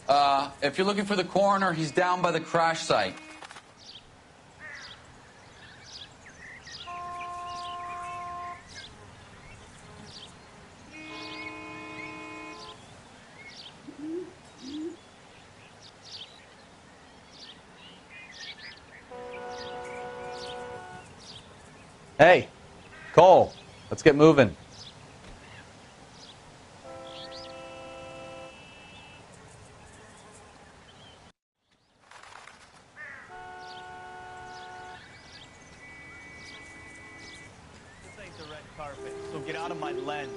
If you're looking for the coroner, he's down by the crash site. Hey, Cole, let's get moving. This ain't the red carpet, so get out of my lens.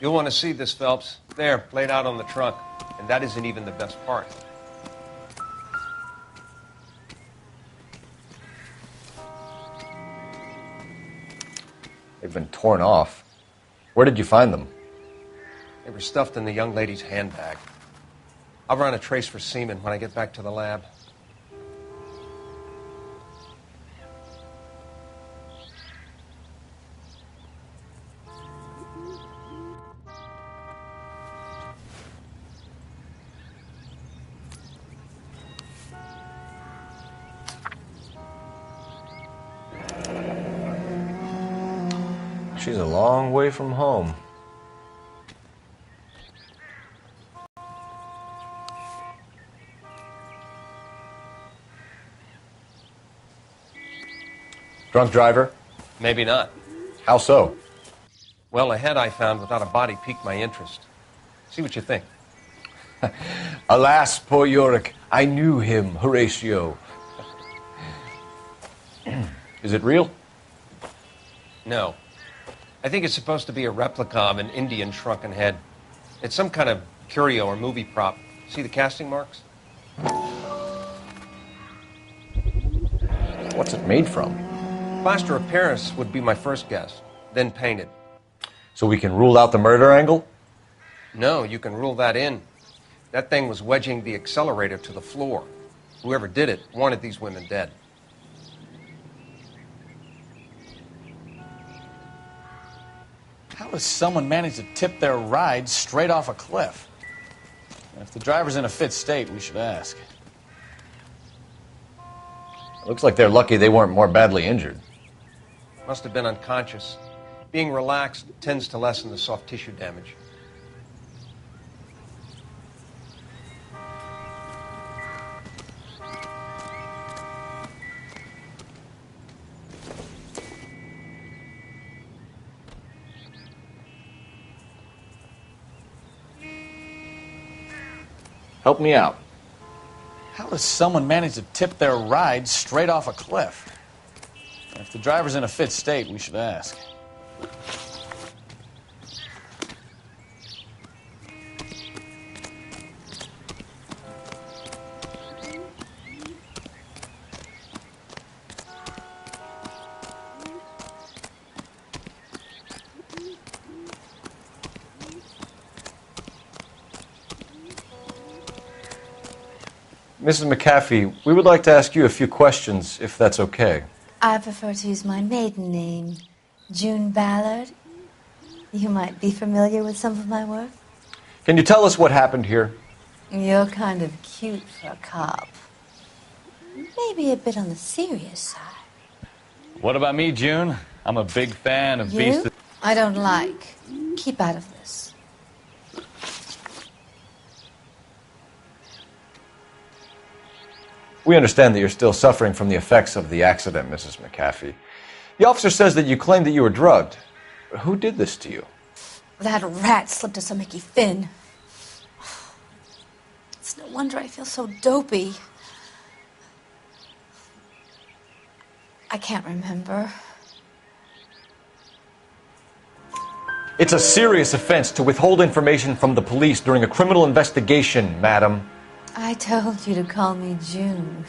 You'll want to see this, Phelps. There, laid out on the trunk. And that isn't even the best part. They've been torn off. Where did you find them? They were stuffed in the young lady's handbag. I'll run a trace for semen when I get back to the lab. She's a long way from home. Drunk driver? Maybe not. How so? Well, a head I found without a body piqued my interest. See what you think. Alas, poor Yorick, I knew him, Horatio. Is it real? No. I think it's supposed to be a replica of an Indian shrunken head. It's some kind of curio or movie prop. See the casting marks? What's it made from? Plaster of Paris would be my first guess, then painted. So we can rule out the murder angle? No, you can rule that in. That thing was wedging the accelerator to the floor. Whoever did it wanted these women dead. How does someone manage to tip their ride straight off a cliff? If the driver's in a fit state, we should ask. It looks like they're lucky they weren't more badly injured. Must have been unconscious. Being relaxed tends to lessen the soft tissue damage. Help me out. How does someone manage to tip their ride straight off a cliff? If the driver's in a fit state, we should ask. Mrs. McAfee, we would like to ask you a few questions, if that's okay. I prefer to use my maiden name, June Ballard. You might be familiar with some of my work. Can you tell us what happened here? You're kind of cute for a cop. Maybe a bit on the serious side. What about me, June? I'm a big fan of You? I don't like. Keep out of this. We understand that you're still suffering from the effects of the accident, Mrs. McAfee. The officer says that you claimed that you were drugged. Who did this to you? That rat slipped us a Mickey Finn. It's no wonder I feel so dopey. I can't remember. It's a serious offense to withhold information from the police during a criminal investigation, madam. I told you to call me June.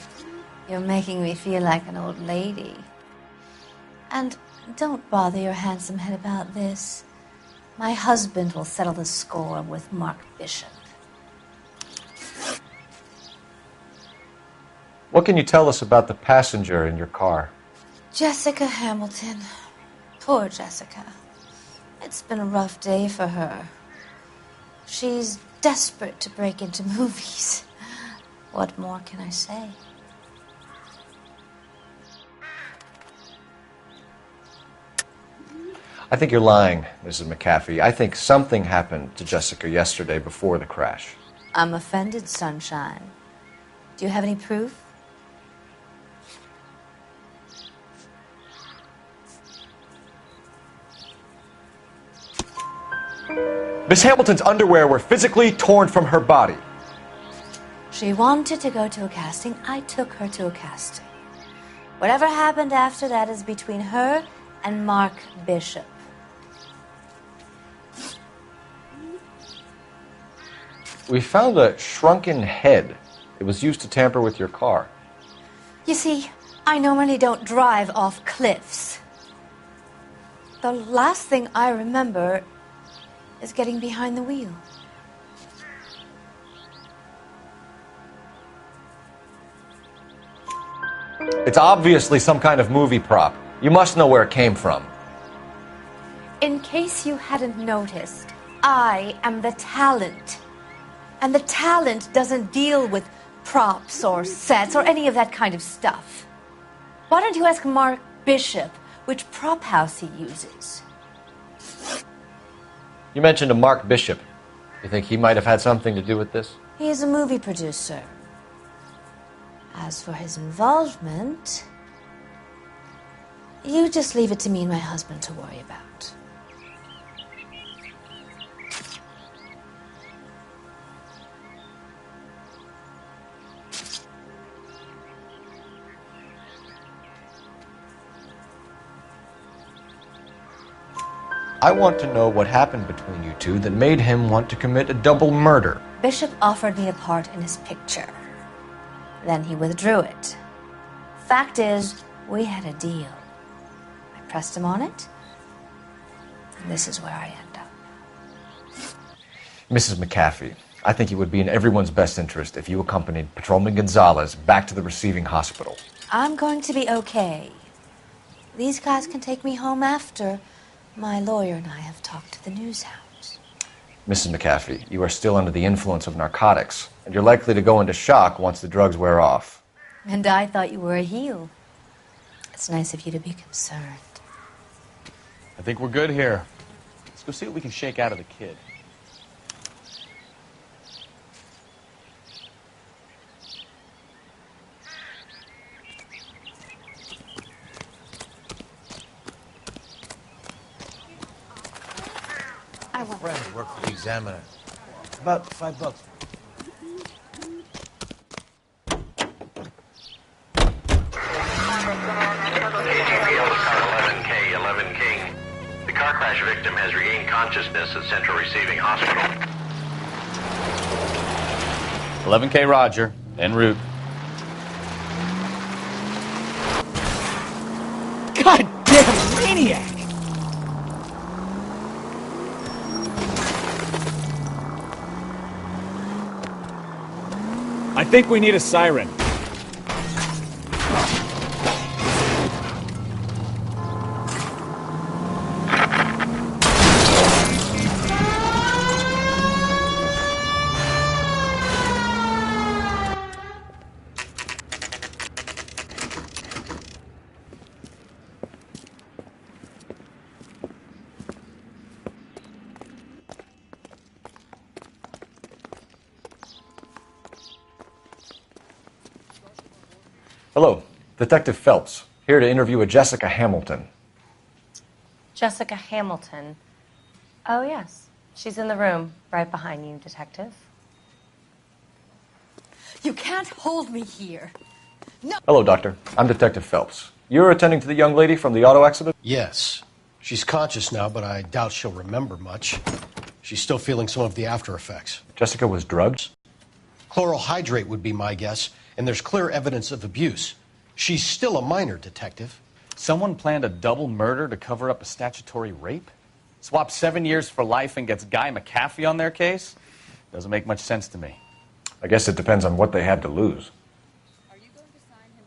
You're making me feel like an old lady. And don't bother your handsome head about this. My husband will settle the score with Mark Bishop. What can you tell us about the passenger in your car? Jessica Hamilton. Poor Jessica. It's been a rough day for her. She's desperate to break into movies. What more can I say? I think you're lying, Mrs. McAfee. I think something happened to Jessica yesterday before the crash. I'm offended, Sunshine. Do you have any proof? Miss Hamilton's underwear were physically torn from her body. She wanted to go to a casting. I took her to a casting. Whatever happened after that is between her and Mark Bishop. We found a shrunken head. It was used to tamper with your car. You see, I normally don't drive off cliffs. The last thing I remember is getting behind the wheel. It's obviously some kind of movie prop. You must know where it came from. In case you hadn't noticed, I am the talent. And the talent doesn't deal with props or sets or any of that kind of stuff. Why don't you ask Mark Bishop which prop house he uses? You mentioned a Mark Bishop. You think he might have had something to do with this? He is a movie producer. As for his involvement, you just leave it to me and my husband to worry about. I want to know what happened between you two that made him want to commit a double murder. Bishop offered me a part in his picture. Then he withdrew it. Fact is, we had a deal. I pressed him on it, and this is where I end up. Mrs. McAfee, I think it would be in everyone's best interest if you accompanied Patrolman Gonzalez back to the receiving hospital. I'm going to be okay. These guys can take me home after. My lawyer and I have talked to the news hounds. Mrs. McAfee, you are still under the influence of narcotics, and you're likely to go into shock once the drugs wear off. And I thought you were a heel. It's nice of you to be concerned. I think we're good here. Let's go see what we can shake out of the kid. Friend worked for the Examiner. About $5. The car crash victim has regained consciousness at Central Receiving Hospital. 11K Roger, en route. Goddamn maniac! I think we need a siren. Hello, Detective Phelps, here to interview a Jessica Hamilton. Jessica Hamilton. Oh, yes. She's in the room right behind you, Detective. You can't hold me here. No. Hello, Doctor. I'm Detective Phelps. You're attending to the young lady from the auto accident? Yes. She's conscious now, but I doubt she'll remember much. She's still feeling some of the after effects. Jessica was drugged? Chloral hydrate would be my guess, and there's clear evidence of abuse. She's still a minor, Detective. Someone planned a double murder to cover up a statutory rape? Swap 7 years for life and gets Guy McAfee on their case? Doesn't make much sense to me. I guess it depends on what they have to lose. Are you going to sign him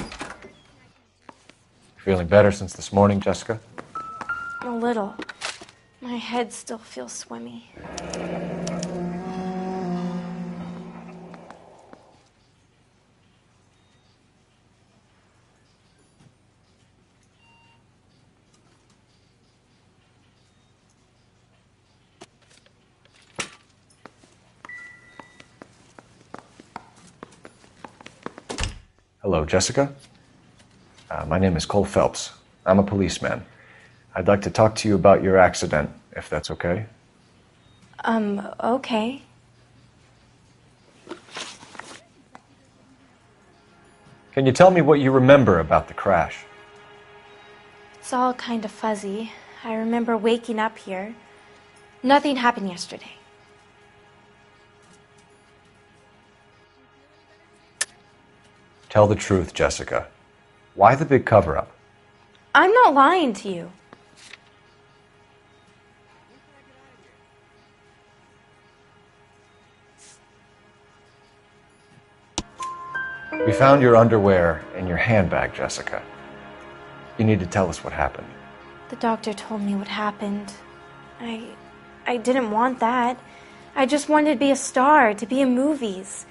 out? Feeling better since this morning, Jessica? A little. My head still feels swimmy. Hello, Jessica. My name is Cole Phelps. I'm a policeman. I'd like to talk to you about your accident, if that's okay. Okay. Can you tell me what you remember about the crash? It's all kind of fuzzy. I remember waking up here. Nothing happened yesterday. Tell the truth, Jessica. Why the big cover-up? I'm not lying to you. We found your underwear in your handbag, Jessica. You need to tell us what happened. The doctor told me what happened. I didn't want that. I just wanted to be a star, to be in movies.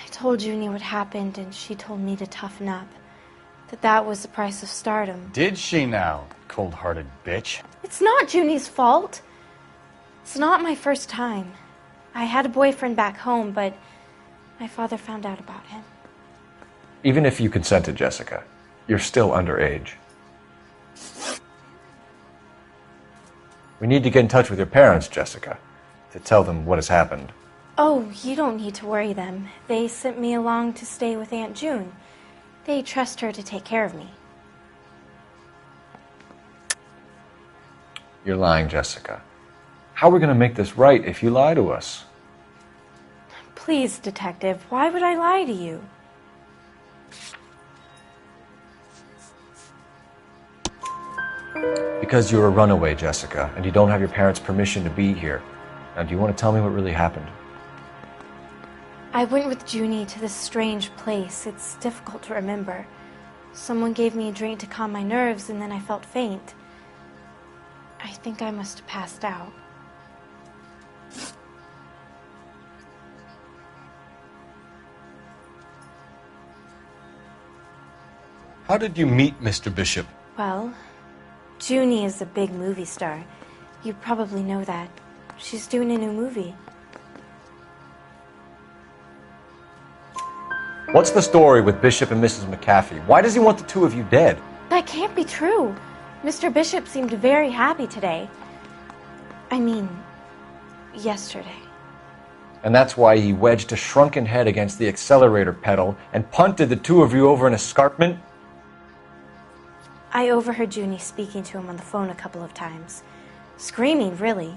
I told Junie what happened, and she told me to toughen up. That was the price of stardom. Did she now, cold-hearted bitch? It's not Junie's fault. It's not my first time. I had a boyfriend back home, but my father found out about him. Even if you consented, Jessica, you're still underage. We need to get in touch with your parents, Jessica, to tell them what has happened. Oh, you don't need to worry them. They sent me along to stay with Aunt June. They trust her to take care of me. You're lying, Jessica. How are we going to make this right if you lie to us? Please, Detective, why would I lie to you? Because you're a runaway, Jessica, and you don't have your parents' permission to be here. Now, do you want to tell me what really happened? I went with Junie to this strange place. It's difficult to remember. Someone gave me a drink to calm my nerves, and then I felt faint. I think I must have passed out. How did you meet Mr. Bishop? Well, Junie is a big movie star. You probably know that. She's doing a new movie. What's the story with Bishop and Mrs. McAfee? Why does he want the two of you dead? That can't be true. Mr. Bishop seemed very happy today. I mean, yesterday. And that's why he wedged a shrunken head against the accelerator pedal and punted the two of you over an escarpment? I overheard Junie speaking to him on the phone a couple of times. Screaming, really.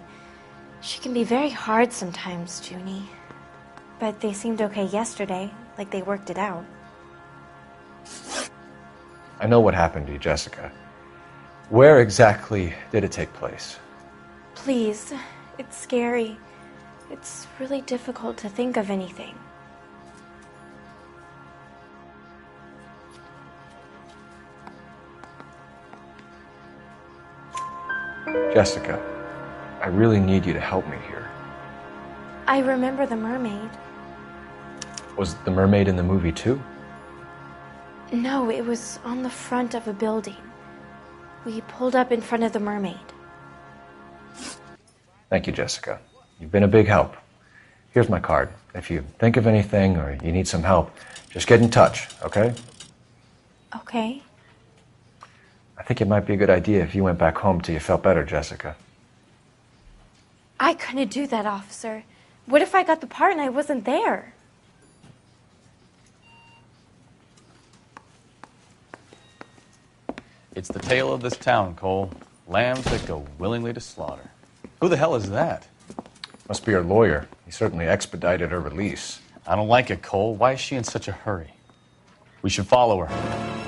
She can be very hard sometimes, Junie. But they seemed okay yesterday, like they worked it out. I know what happened to you, Jessica. Where exactly did it take place? Please, it's scary. It's really difficult to think of anything. Jessica, I really need you to help me here. I remember the mermaid. Was the mermaid in the movie too? No, it was on the front of a building. We pulled up in front of the mermaid. Thank you, Jessica. You've been a big help. Here's my card. If you think of anything or you need some help, just get in touch, okay? Okay. I think it might be a good idea if you went back home till you felt better, Jessica. I couldn't do that, officer. What if I got the part and I wasn't there? It's the tale of this town, Cole. Lambs that go willingly to slaughter. Who the hell is that? Must be her lawyer. He certainly expedited her release. I don't like it, Cole. Why is she in such a hurry? We should follow her.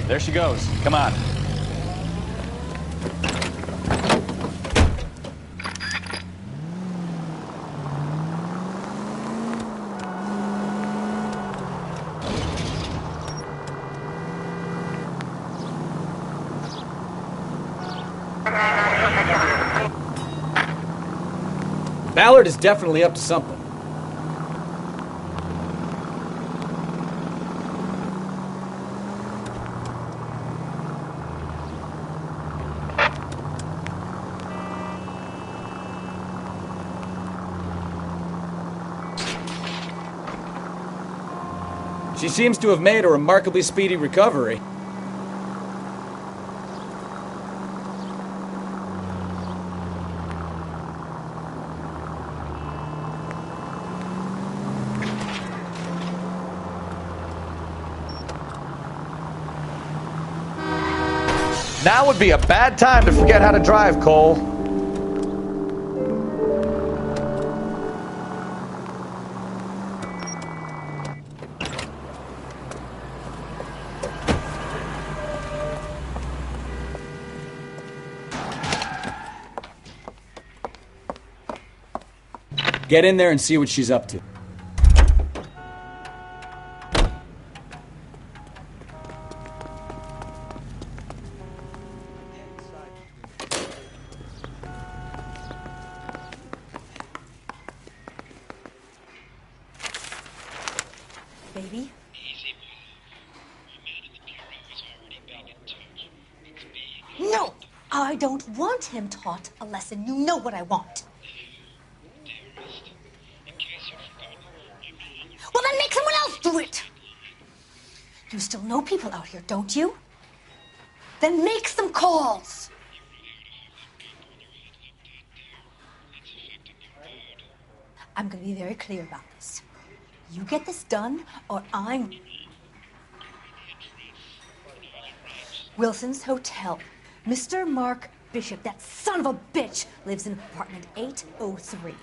There she goes. Come on. Ballard is definitely up to something. She seems to have made a remarkably speedy recovery. Now would be a bad time to forget how to drive, Cole. Get in there and see what she's up to. Baby? No! I don't want him taught a lesson. You know what I want. Well, then make someone else do it! You still know people out here, don't you? Then make some calls! I'm gonna be very clear about this. You get this done, or I'm... Wilson's Hotel. Mr. Mark Bishop, that son of a bitch, lives in apartment 803.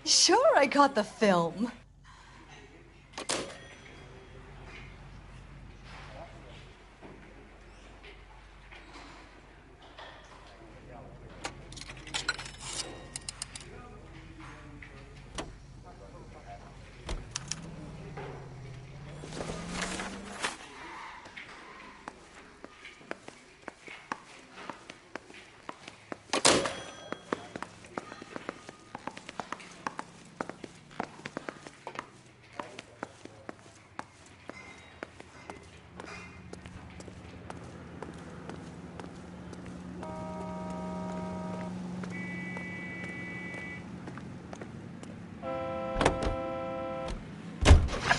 Sure, I got the film.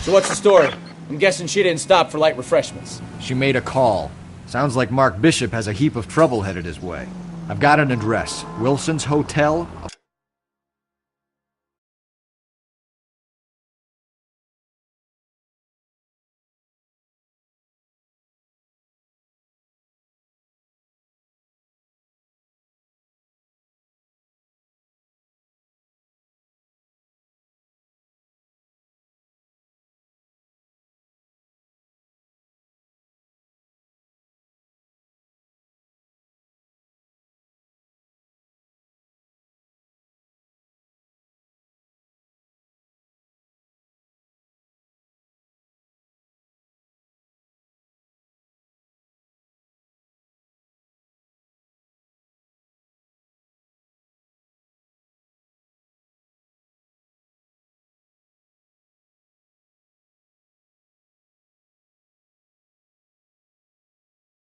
So what's the story? I'm guessing she didn't stop for light refreshments. She made a call. Sounds like Mark Bishop has a heap of trouble headed his way. I've got an address. Wilson's Hotel,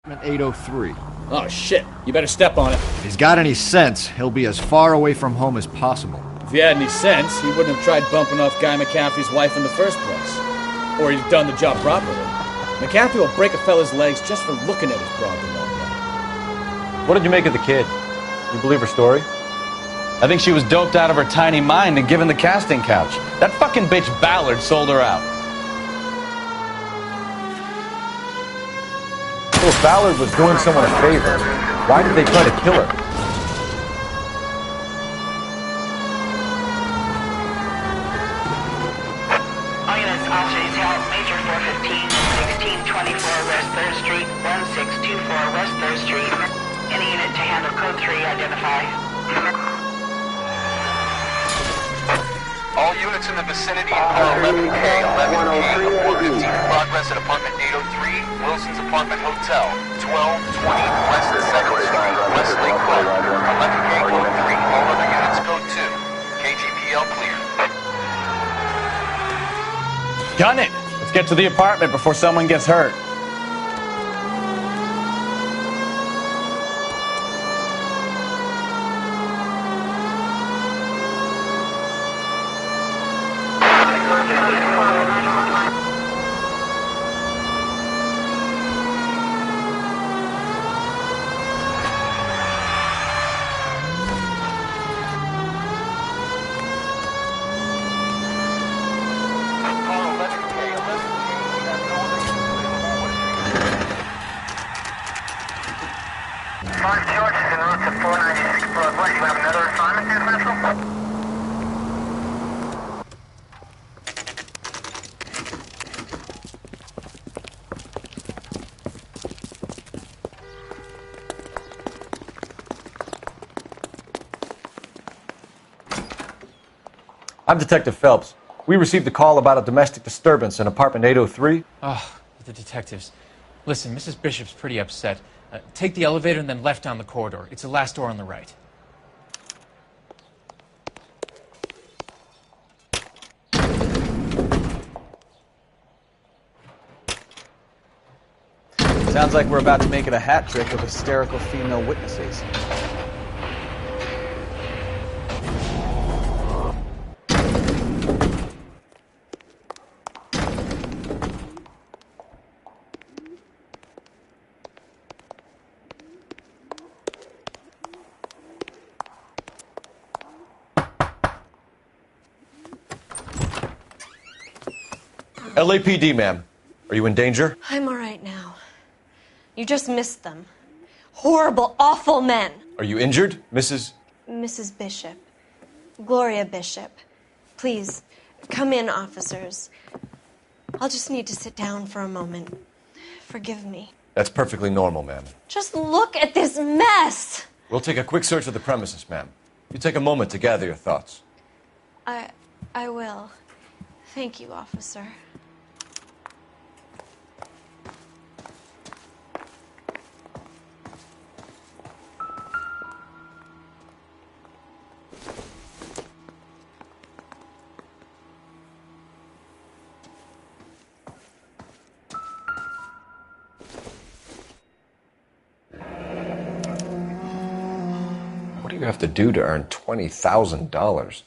803. Oh, shit. You better step on it. If he's got any sense, he'll be as far away from home as possible. If he had any sense, he wouldn't have tried bumping off Guy McCaffrey's wife in the first place. Or he'd have done the job properly. McCaffrey will break a fella's legs just for looking at his broad the wrong way. What did you make of the kid? You believe her story? I think she was doped out of her tiny mind and given the casting couch. That fucking bitch Ballard sold her out. So if Ballard was doing someone a favor, why did they try to kill her? All units, officers help. Major 415, 1624 West 3rd Street, 1624 West 3rd Street. Any unit to handle code 3, identify. All units in the vicinity in car 11K, 11K, 415 progress at apartment 803, Wilson's Apartment Hotel, 1220 West 2nd Street, Westlake Club, 11K, code 3, all other units code 2, KGPL clear. Gun it! Let's get to the apartment before someone gets hurt. I'm Detective Phelps. We received a call about a domestic disturbance in apartment 803. Oh, the detectives. Listen, Mrs. Bishop's pretty upset. Take the elevator and then left down the corridor. It's the last door on the right. Sounds like we're about to make it a hat trick of hysterical female witnesses. LAPD, ma'am. Are you in danger? I'm all right now. You just missed them. Horrible, awful men. Are you injured, Mrs.? Mrs. Bishop. Gloria Bishop. Please, come in, officers. I'll just need to sit down for a moment. Forgive me. That's perfectly normal, ma'am. Just look at this mess! We'll take a quick search of the premises, ma'am. You take a moment to gather your thoughts. I will. Thank you, officer. What do you have to do to earn $20,000?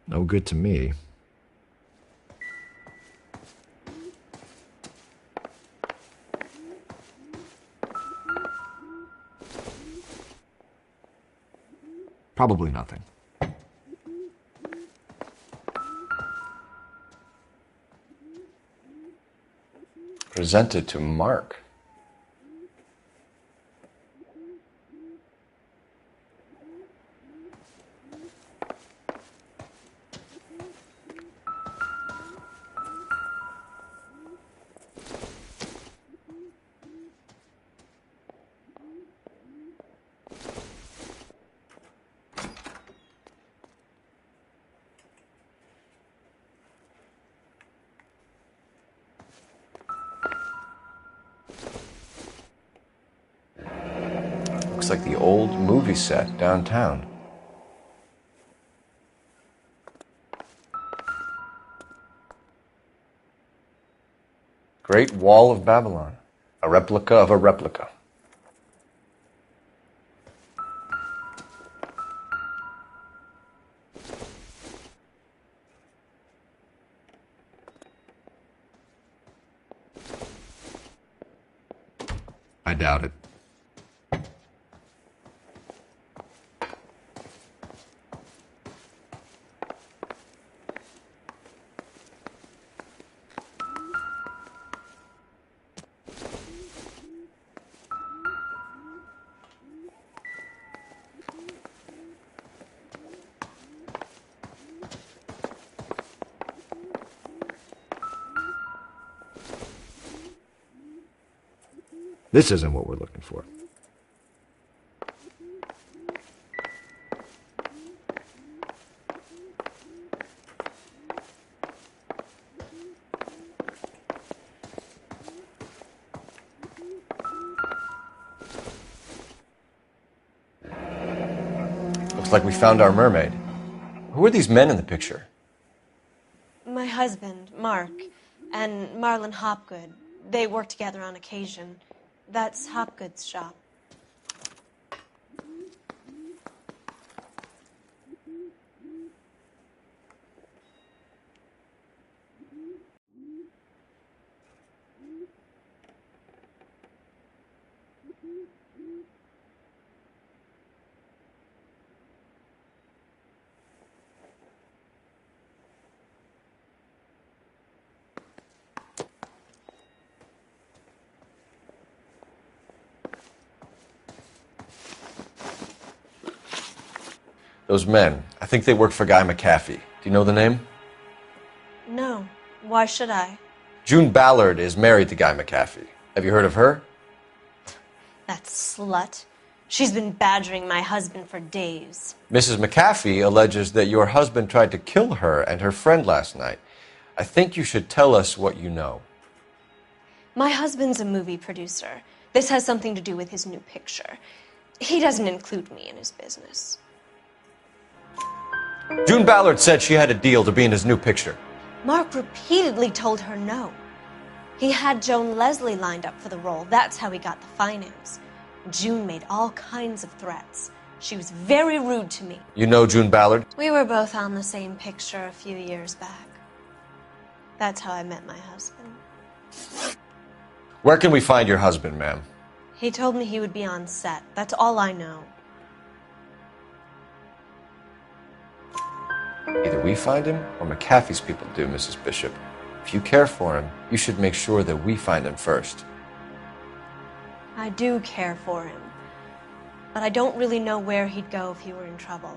No good to me. Probably nothing. Presented to Mark. Looks like the old movie set downtown. Great Wall of Babylon. A replica of a replica. I doubt it. This isn't what we're looking for. Looks like we found our mermaid. Who are these men in the picture? My husband, Mark, and Marlon Hopgood. They work together on occasion. That's Hopgood's shop. Those men, I think they work for Guy McAfee. Do you know the name? No. Why should I? June Ballard is married to Guy McAfee. Have you heard of her? That slut. She's been badgering my husband for days. Mrs. McAfee alleges that your husband tried to kill her and her friend last night. I think you should tell us what you know. My husband's a movie producer. This has something to do with his new picture. He doesn't include me in his business. June Ballard said she had a deal to be in his new picture. Mark repeatedly told her no. He had Joan Leslie lined up for the role. That's how he got the finance. June made all kinds of threats. She was very rude to me. You know June Ballard? We were both on the same picture a few years back. That's how I met my husband. Where can we find your husband, ma'am? He told me he would be on set. That's all I know. Either we find him or McAfee's people do, Mrs. Bishop. If you care for him, you should make sure that we find him first. I do care for him. But I don't really know where he'd go if he were in trouble.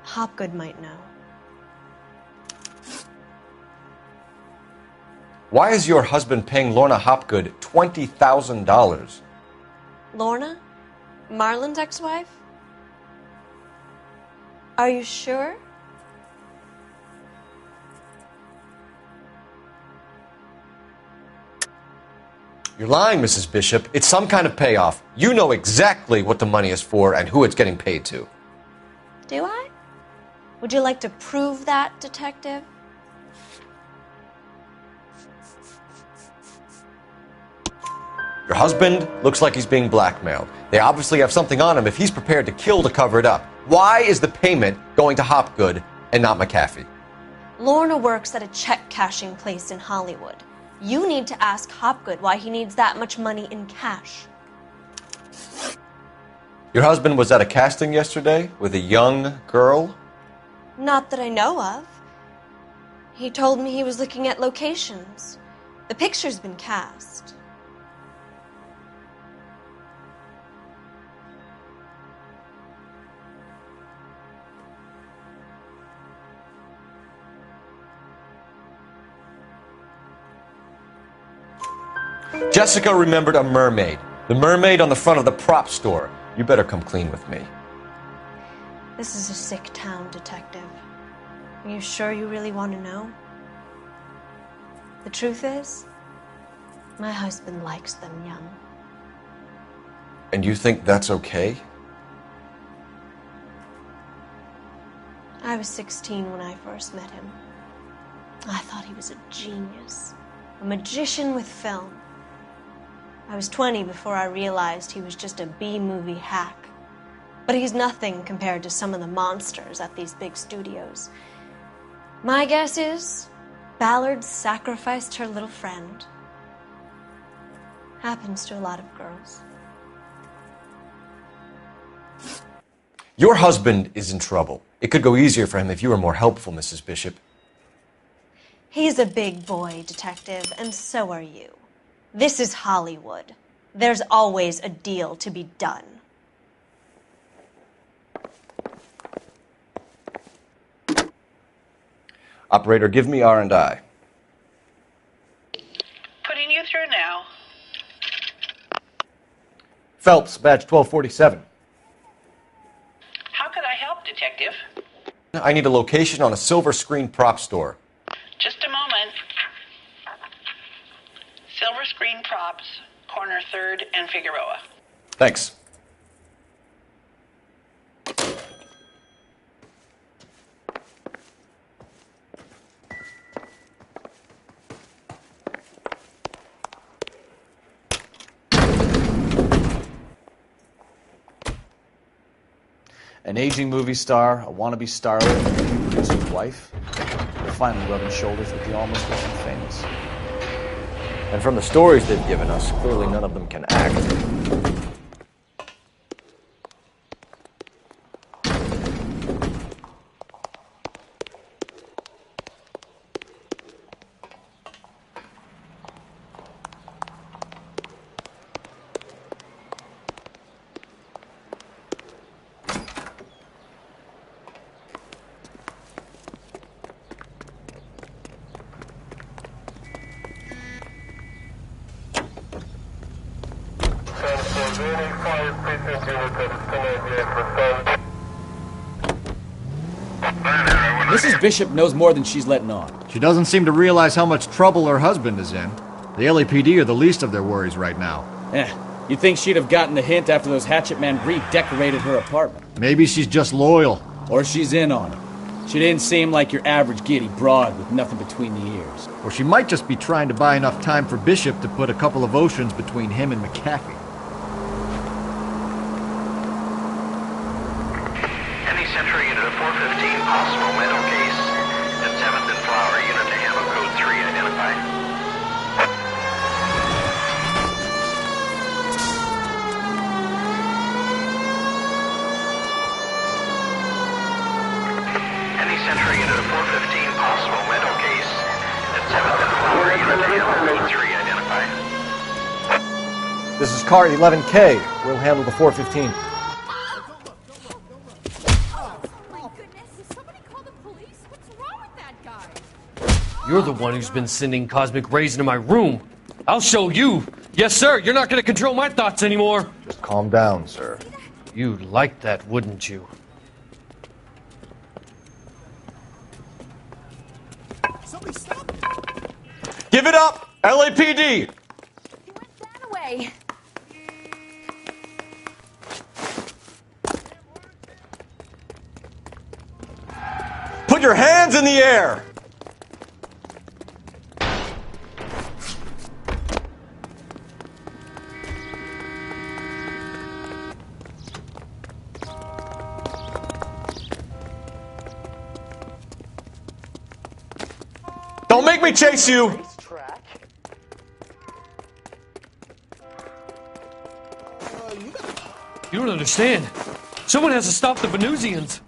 Hopgood might know. Why is your husband paying Lorna Hopgood $20,000? Lorna? Marlon's ex-wife? Are you sure? You're lying, Mrs. Bishop. It's some kind of payoff. You know exactly what the money is for and who it's getting paid to. Do I? Would you like to prove that, detective? Your husband looks like he's being blackmailed. They obviously have something on him if he's prepared to kill to cover it up. Why is the payment going to Hopgood and not McAfee? Lorna works at a check-cashing place in Hollywood. You need to ask Hopgood why he needs that much money in cash. Your husband was at a casting yesterday with a young girl? Not that I know of. He told me he was looking at locations. The picture's been cast. Jessica remembered a mermaid. The mermaid on the front of the prop store. You better come clean with me. This is a sick town, detective. Are you sure you really want to know? The truth is, my husband likes them young. And you think that's okay? I was 16 when I first met him. I thought he was a genius. A magician with film. I was 20 before I realized he was just a B-movie hack. But he's nothing compared to some of the monsters at these big studios. My guess is Ballard sacrificed her little friend. Happens to a lot of girls. Your husband is in trouble. It could go easier for him if you were more helpful, Mrs. Bishop. He's a big boy, Detective, and so are you. This is Hollywood. There's always a deal to be done. Operator, give me R&I. Putting you through now. Phelps, badge 1247. How could I help, Detective? I need a location on a silver screen prop store. Just a moment. Silver Screen Props, corner 3rd and Figueroa. Thanks. An aging movie star, a wannabe starlet, and a new producer's wife. They're finally rubbing shoulders with the almost rich and famous. And from the stories they've given us, clearly none of them can act. Mrs. Bishop knows more than she's letting on. She doesn't seem to realize how much trouble her husband is in. The LAPD are the least of their worries right now. You'd think she'd have gotten the hint after those hatchet men redecorated her apartment. Maybe she's just loyal. Or she's in on it. She didn't seem like your average giddy broad with nothing between the ears. Or she might just be trying to buy enough time for Bishop to put a couple of oceans between him and McAfee. Any Century unit of 415, possible mental case. At 7th and Flower, unit to handle code 3 identified. Any Century unit of 415, possible mental case. At 7th and Flower, unit to handle code 3 identified. This is car 11K. We'll handle the 415. You're the one who's been sending cosmic rays into my room. I'll show you. Yes, sir. You're not going to control my thoughts anymore. Just calm down, sir. You'd like that, wouldn't you? Somebody stop it! Give it up! LAPD! He went that way. Put your hands in the air! Don't make me chase you! You don't understand. Someone has to stop the Venusians.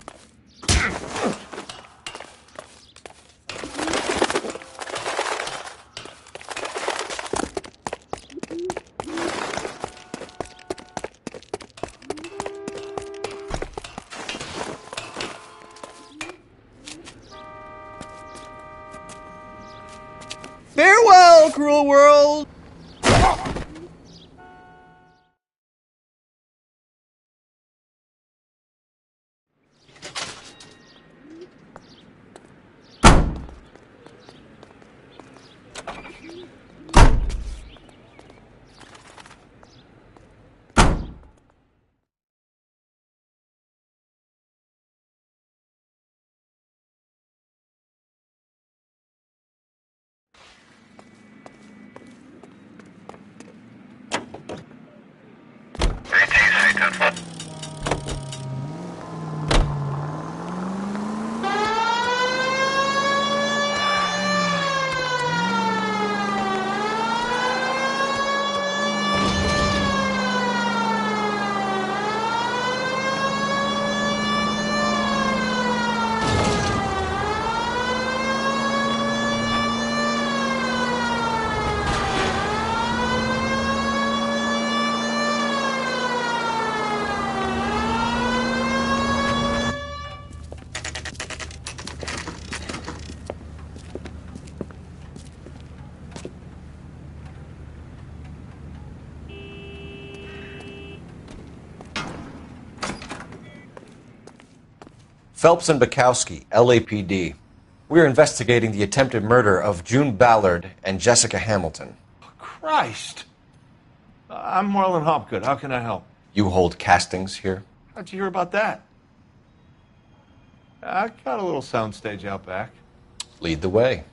Farewell, cruel world! Phelps and Bukowski, LAPD. We're investigating the attempted murder of June Ballard and Jessica Hamilton. Christ! I'm Marlon Hopgood. How can I help? You hold castings here? How'd you hear about that? I got a little soundstage out back. Lead the way.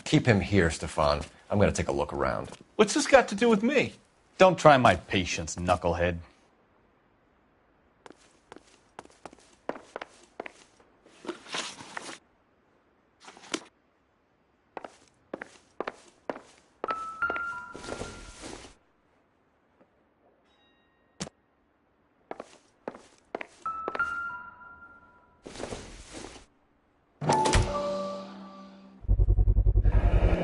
Keep him here, Stefan. I'm going to take a look around. What's this got to do with me? Don't try my patience, knucklehead.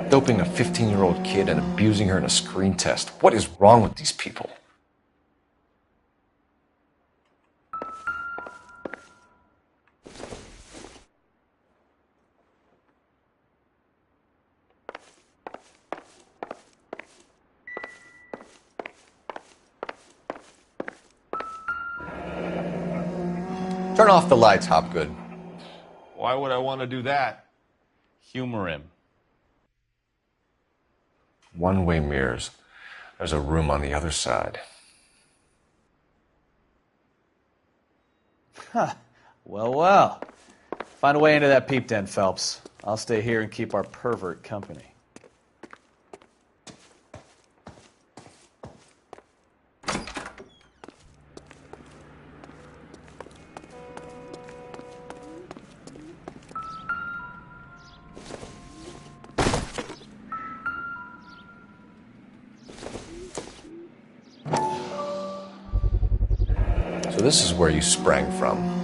Doping a 15-year-old kid and abusing her in a screen test. What is wrong with these people? Turn off the lights, Hopgood. Why would I want to do that? Humor him. One-way mirrors. There's a room on the other side. Huh. Well. Find a way into that peep den, Phelps. I'll stay here and keep our pervert company. So this is where you sprang from.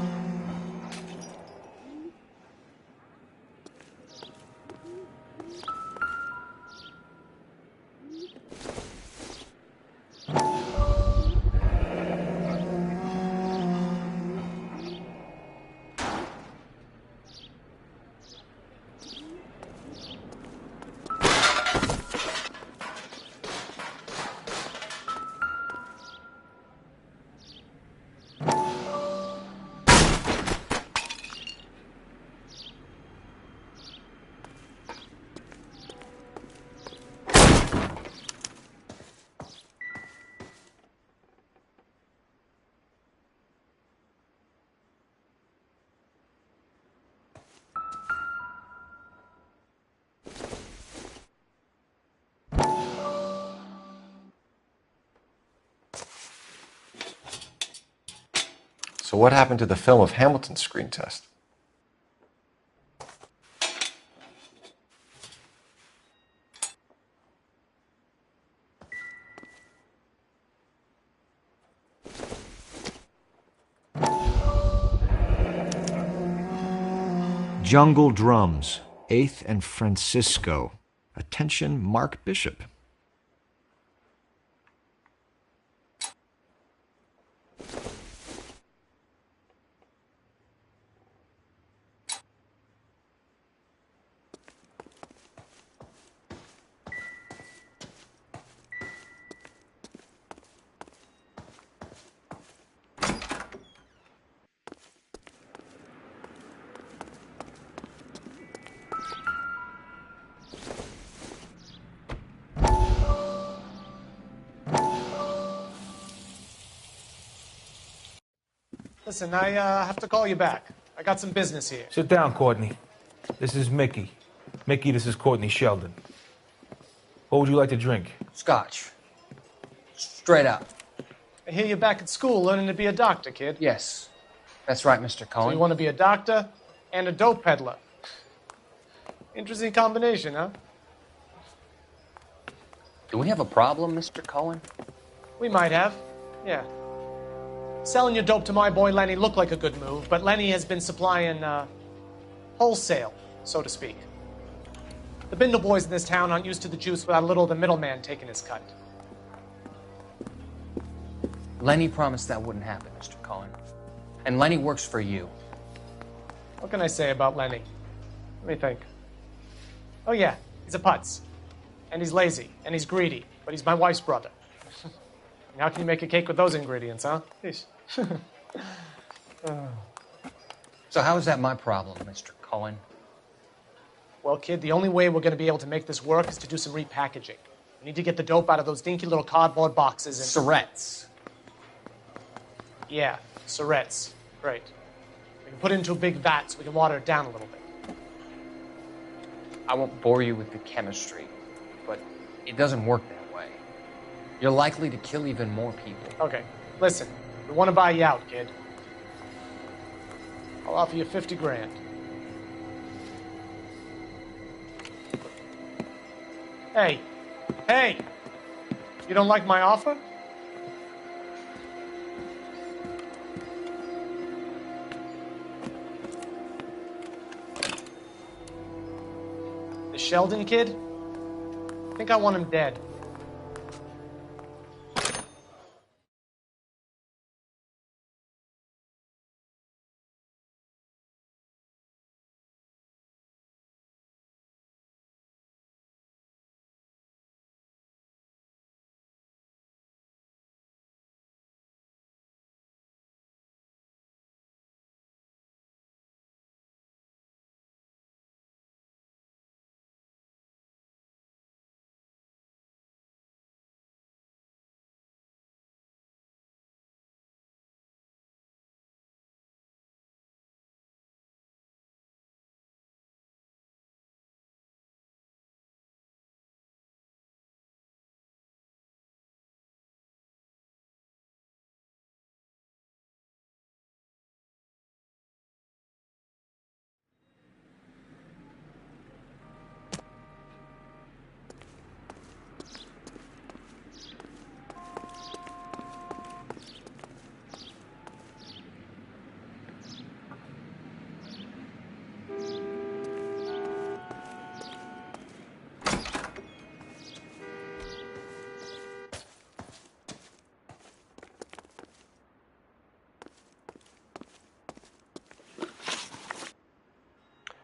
So what happened to the film of Hamilton's screen test? Jungle Drums, 8th and Francisco. Attention, Mark Bishop. Listen, I have to call you back. I got some business here. Sit down, Courtney. This is Mickey. Mickey, this is Courtney Sheldon. What would you like to drink? Scotch. Straight out. I hear you're back at school learning to be a doctor, kid. Yes. That's right, Mr. So Cohen. you want to be a doctor and a dope peddler. Interesting combination, huh? Do we have a problem, Mr. Cohen? We might have. Yeah. Selling your dope to my boy Lenny looked like a good move, but Lenny has been supplying, wholesale, so to speak. The Bindle boys in this town aren't used to the juice without a little of the middleman taking his cut. Lenny promised that wouldn't happen, Mr. Cullen. And Lenny works for you. What can I say about Lenny? Let me think. Oh yeah, he's a putz. And he's lazy, and he's greedy, but he's my wife's brother. And how can you make a cake with those ingredients, huh? Yeesh. So how is that my problem, Mr. Cullen? Well, kid, the only way we're going to be able to make this work is to do some repackaging. We need to get the dope out of those dinky little cardboard boxes and... Surrettes. Yeah, Surrettes. Great. We can put it into a big vat so we can water it down a little bit. I won't bore you with the chemistry, but it doesn't work that way. You're likely to kill even more people. Okay, listen. We want to buy you out, kid. I'll offer you 50 grand. Hey, hey! You don't like my offer? The Sheldon kid? I think I want him dead.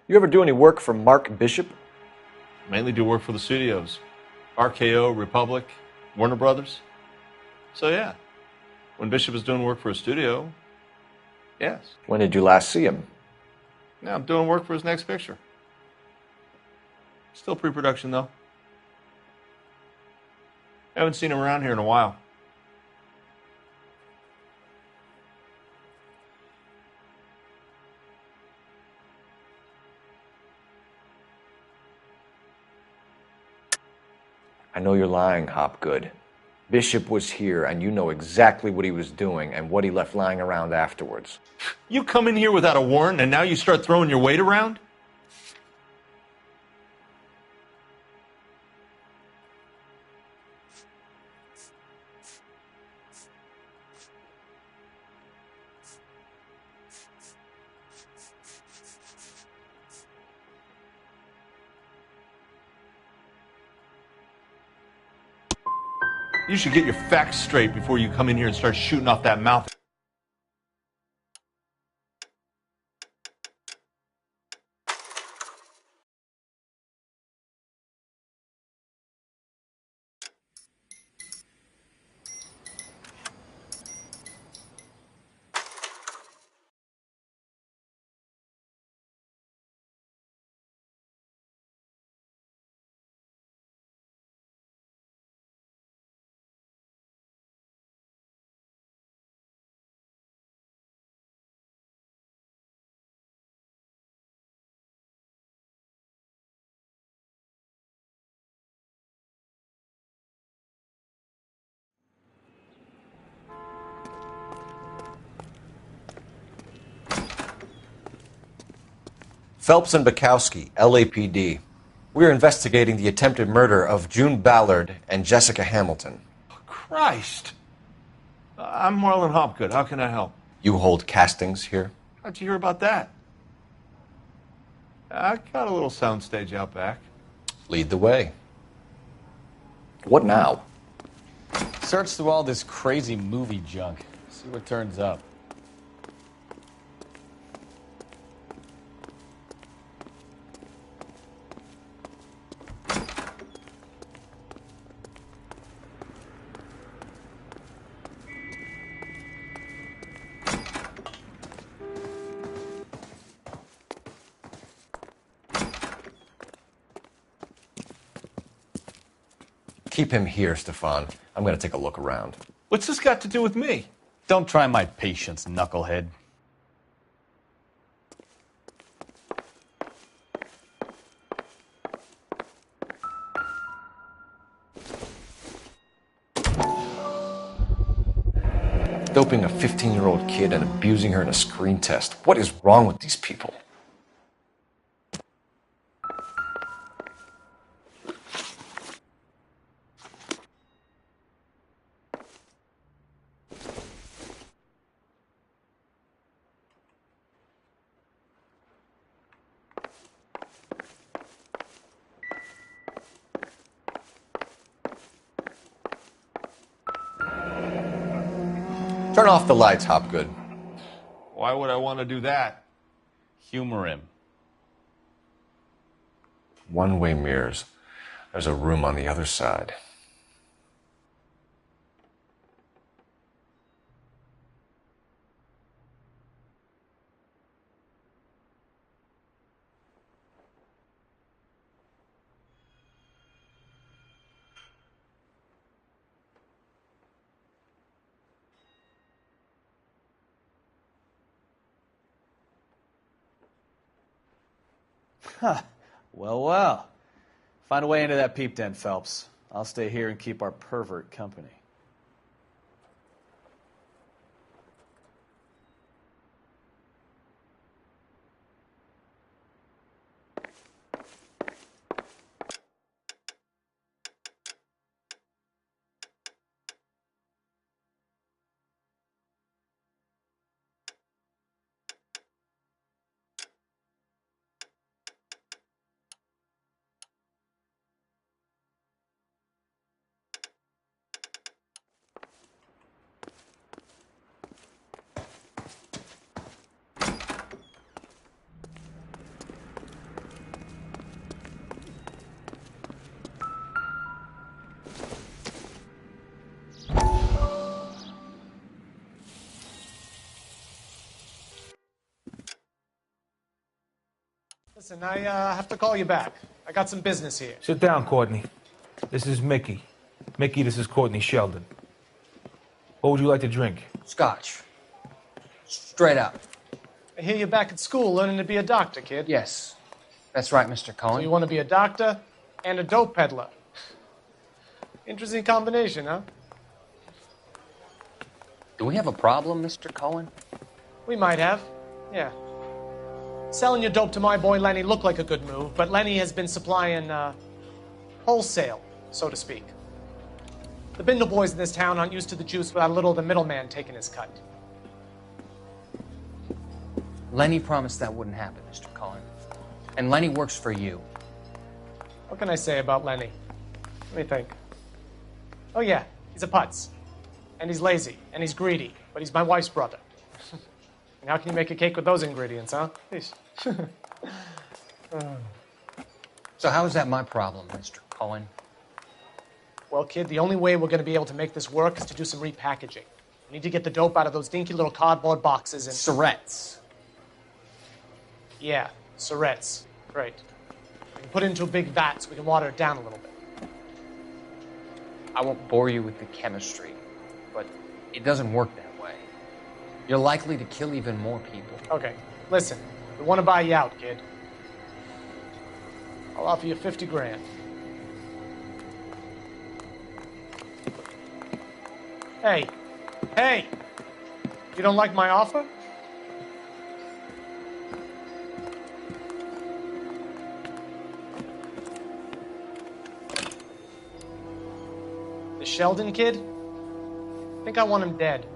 You ever do any work for Mark Bishop? Mainly do work for the studios. RKO, Republic, Warner Brothers. So yeah, when Bishop is doing work for a studio, yes. When did you last see him? Now I'm doing work for his next picture. Still pre-production though. Haven't seen him around here in a while. I know you're lying, Hopgood. Bishop was here, and you know exactly what he was doing and what he left lying around afterwards. You come in here without a warrant, and now you start throwing your weight around? You should get your facts straight before you come in here and start shooting off that mouth. Phelps and Bukowski, LAPD. We're investigating the attempted murder of June Ballard and Jessica Hamilton. Christ! I'm Marlon Hopgood. How can I help? You hold castings here? How'd you hear about that? I got a little soundstage out back. Lead the way. What now? Search through all this crazy movie junk. See what turns up. Keep him here, Stefan. I'm going to take a look around. What's this got to do with me? Don't try my patience, knucklehead. Doping a 15-year-old kid and abusing her in a screen test. What is wrong with these people? Turn off the lights, Hopgood. Why would I want to do that? Humor him. One-way mirrors. There's a room on the other side. Huh. Well. Find a way into that peep den, Phelps. I'll stay here and keep our pervert company. Listen, I have to call you back. I got some business here. Sit down, Courtney. This is Mickey. Mickey, this is Courtney Sheldon. What would you like to drink? Scotch. Straight up. I hear you're back at school learning to be a doctor, kid. Yes. That's right, Mr. So Cohen. you want to be a doctor and a dope peddler. Interesting combination, huh? Do we have a problem, Mr. Cohen? We might have. Yeah. Selling your dope to my boy Lenny looked like a good move, but Lenny has been supplying, wholesale, so to speak. The Bindle boys in this town aren't used to the juice without a little of the middleman taking his cut. Lenny promised that wouldn't happen, Mr. Cohen. And Lenny works for you. What can I say about Lenny? Let me think. Oh yeah, he's a putz. And he's lazy, and he's greedy, but he's my wife's brother. And how can you make a cake with those ingredients, huh? So how is that my problem, Mr. Cohen? Well, kid, the only way we're going to be able to make this work is to do some repackaging. We need to get the dope out of those dinky little cardboard boxes and... Surrettes. Yeah, Surrettes. Right. We can put it into a big vat so we can water it down a little bit. I won't bore you with the chemistry, but it doesn't work that way. You're likely to kill even more people. Okay, listen. We want to buy you out, kid. I'll offer you 50 grand. Hey. Hey! You don't like my offer? The Sheldon kid? I think I want him dead.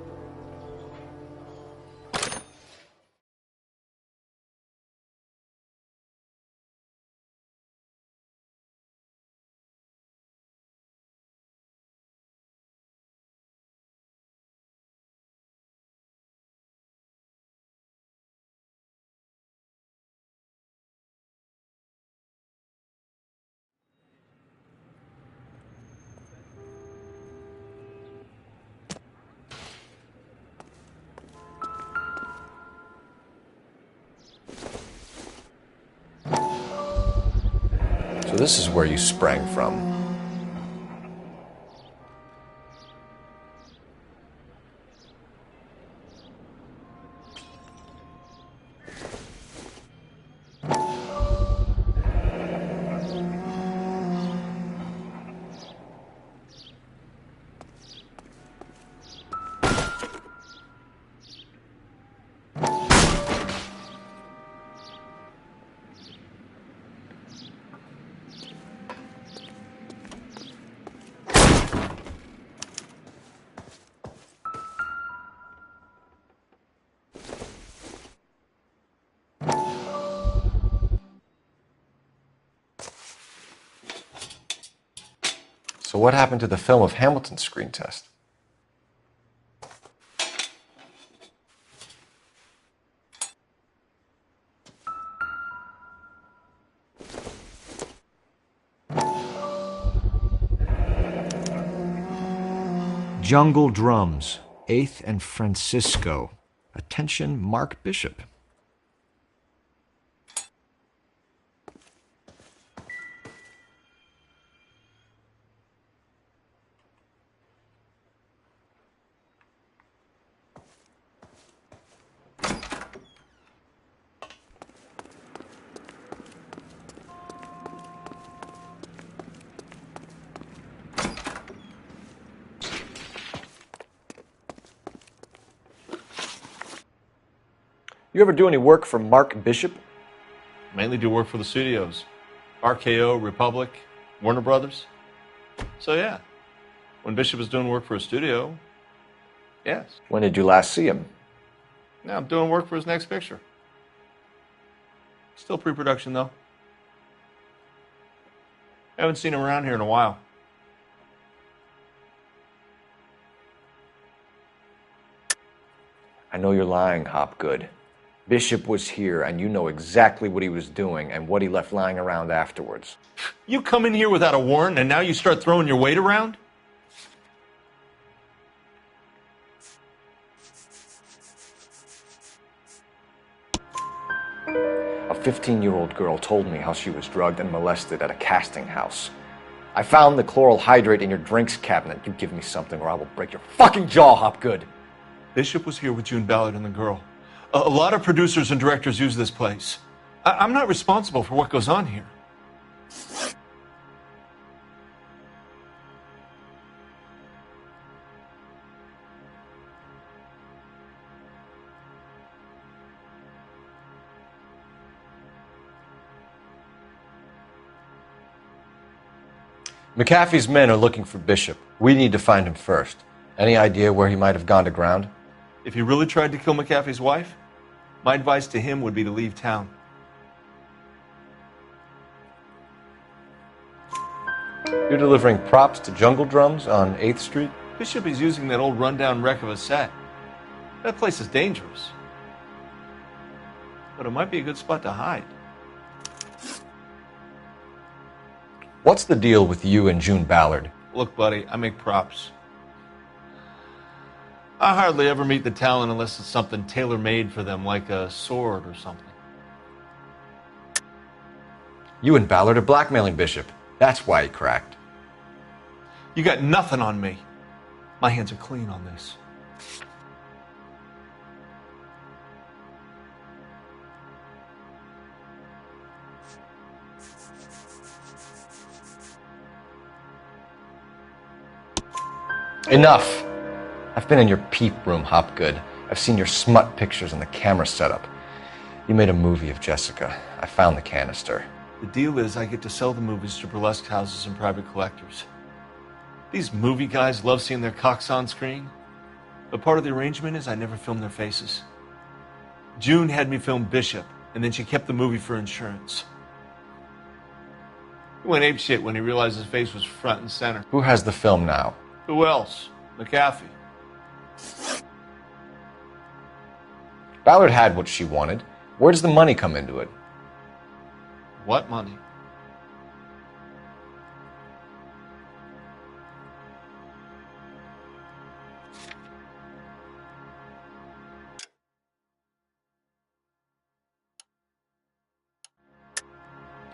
So this is where you sprang from. So what happened to the film of Hamilton's screen test? Jungle Drums, 8th and Francisco. Attention, Mark Bishop. You ever do any work for Mark Bishop? Mainly do work for the studios. RKO, Republic, Warner Brothers. So yeah, when Bishop was doing work for a studio, yes. When did you last see him? Now I'm doing work for his next picture. Still pre-production though. Haven't seen him around here in a while. I know you're lying, Hopgood. Bishop was here, and you know exactly what he was doing and what he left lying around afterwards. You come in here without a warrant, and now you start throwing your weight around? A 15-year-old girl told me how she was drugged and molested at a casting house. I found the chloral hydrate in your drinks cabinet. You give me something or I will break your fucking jaw, Hopgood. Bishop was here with June Ballard and the girl. A lot of producers and directors use this place. I'm not responsible for what goes on here. McAfee's men are looking for Bishop. We need to find him first. Any idea where he might have gone to ground? If he really tried to kill McAfee's wife, my advice to him would be to leave town. You're delivering props to Jungle Drums on 8th Street? Bishop is using that old rundown wreck of a set. That place is dangerous. But it might be a good spot to hide. What's the deal with you and June Ballard? Look, buddy, I make props. I hardly ever meet the talent unless it's something tailor-made for them, like a sword or something. You and Ballard are blackmailing Bishop. That's why he cracked. You got nothing on me. My hands are clean on this. Enough! I've been in your peep room, Hopgood. I've seen your smut pictures and the camera setup. You made a movie of Jessica. I found the canister. The deal is I get to sell the movies to burlesque houses and private collectors. These movie guys love seeing their cocks on screen. But part of the arrangement is I never filmed their faces. June had me film Bishop, and then she kept the movie for insurance. He went apeshit when he realized his face was front and center. Who has the film now? Who else? McAfee. Ballard had what she wanted. Where does the money come into it? What money?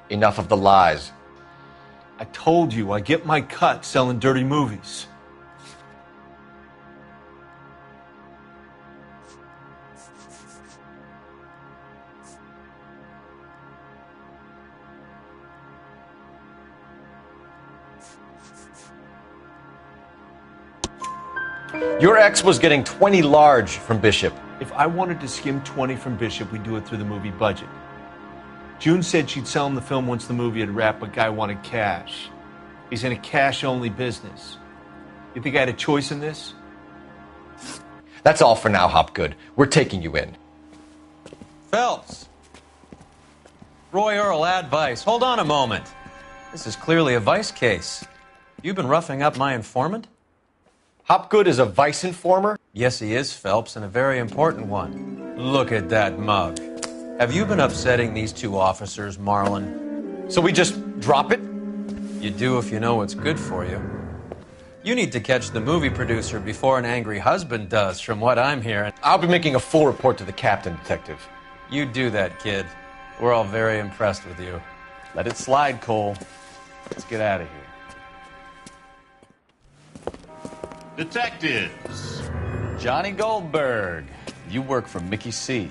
Enough of the lies. I told you, I get my cut selling dirty movies. Your ex was getting 20 large from Bishop. If I wanted to skim 20 from Bishop, we'd do it through the movie budget. June said she'd sell him the film once the movie had wrapped, but Guy wanted cash. He's in a cash-only business. You think I had a choice in this? That's all for now, Hopgood. We're taking you in. Phelps. Roy Earl, advice. Hold on a moment. This is clearly a vice case. You've been roughing up my informant? Hopgood is a vice informer? Yes, he is, Phelps, and a very important one. Look at that mug. Have you been upsetting these two officers, Marlon? So we just drop it? You do if you know what's good for you. You need to catch the movie producer before an angry husband does, from what I'm hearing. I'll be making a full report to the captain, Detective. You do that, kid. We're all very impressed with you. Let it slide, Cole. Let's get out of here. Detectives. Johnny Goldberg. You work for Mickey C.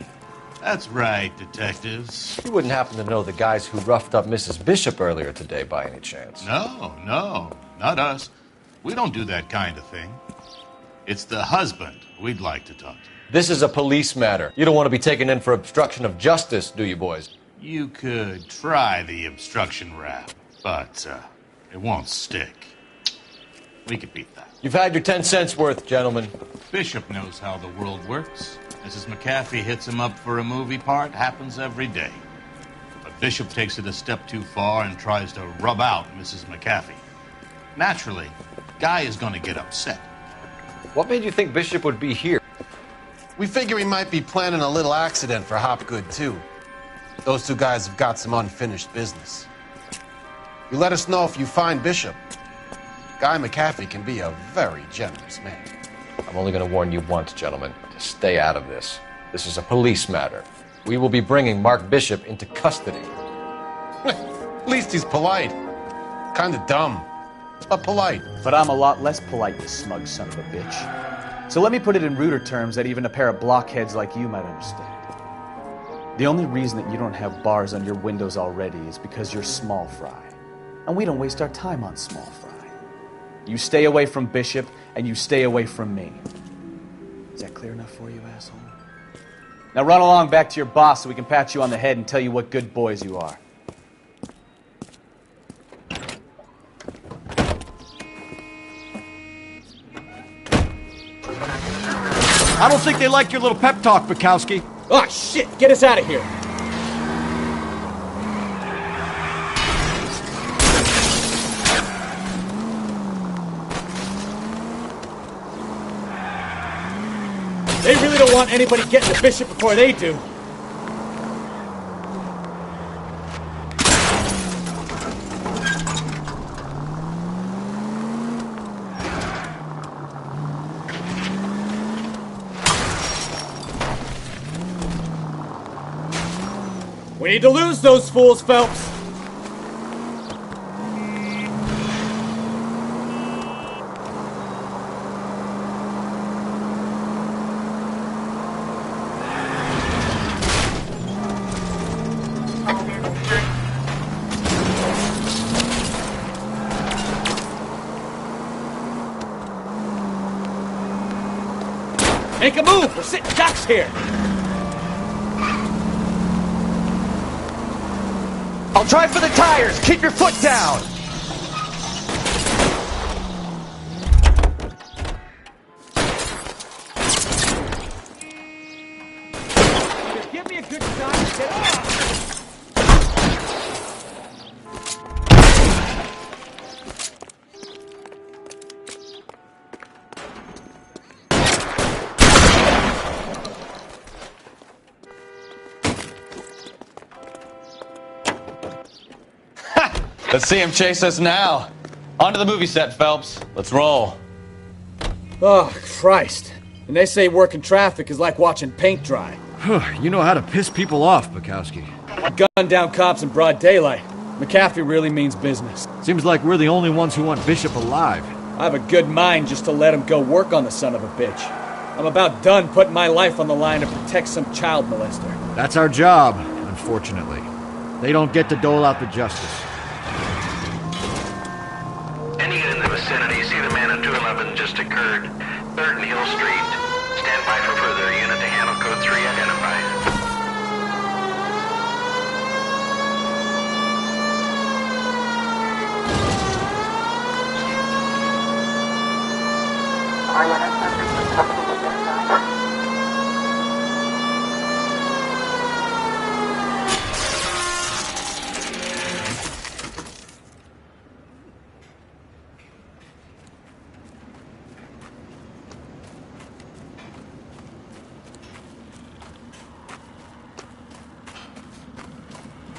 That's right, detectives. You wouldn't happen to know the guys who roughed up Mrs. Bishop earlier today by any chance? No, not us. We don't do that kind of thing. It's the husband we'd like to talk to. This is a police matter. You don't want to be taken in for obstruction of justice, do you, boys? You could try the obstruction rap, but it won't stick. We could beat that. You've had your 10 cents worth, gentlemen. Bishop knows how the world works. Mrs. McAfee hits him up for a movie part. Happens every day. But Bishop takes it a step too far and tries to rub out Mrs. McAfee. Naturally, Guy is going to get upset. What made you think Bishop would be here? We figure he might be planning a little accident for Hopgood, too. Those two guys have got some unfinished business. You let us know if you find Bishop. Guy McAfee can be a very generous man. I'm only going to warn you once, gentlemen, to stay out of this. This is a police matter. We will be bringing Mark Bishop into custody. At least he's polite. Kind of dumb, but polite. But I'm a lot less polite, you smug son of a bitch. So let me put it in ruder terms that even a pair of blockheads like you might understand. The only reason that you don't have bars on your windows already is because you're small fry. And we don't waste our time on small fry. You stay away from Bishop, and you stay away from me. Is that clear enough for you, asshole? Now run along back to your boss so we can pat you on the head and tell you what good boys you are. I don't think they like your little pep talk, Bukowski. Oh, shit! Get us out of here! They really don't want anybody getting to Bishop before they do. We need to lose those fools, Phelps. Make a move! We're sitting ducks here! I'll try for the tires! Keep your foot down! a good time to get off. Let's see him chase us now. On to the movie set, Phelps. Let's roll. Oh, Christ. And they say working traffic is like watching paint dry. You know how to piss people off, Bukowski. Gun down cops in broad daylight. McAfee really means business. Seems like we're the only ones who want Bishop alive. I have a good mind just to let him go work on the son of a bitch. I'm about done putting my life on the line to protect some child molester. That's our job, unfortunately. They don't get to dole out the justice. Any unit in the vicinity, see the man at 211 just occurred. 3rd and Hill Street. Stand by for further. Unit to handle code 3 identified.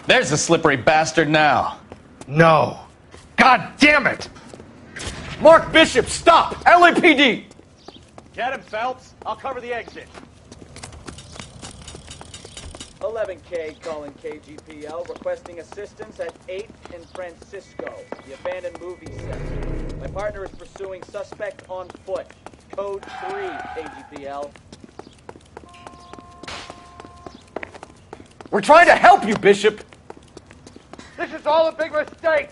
There's the slippery bastard now. No. God damn it! Mark Bishop, stop! LAPD! Get him, Phelps. I'll cover the exit. 11K calling KGPL, requesting assistance at 8th and Francisco, the abandoned movie set. My partner is pursuing suspect on foot. Code 3, KGPL. We're trying to help you, Bishop! This is all a big mistake!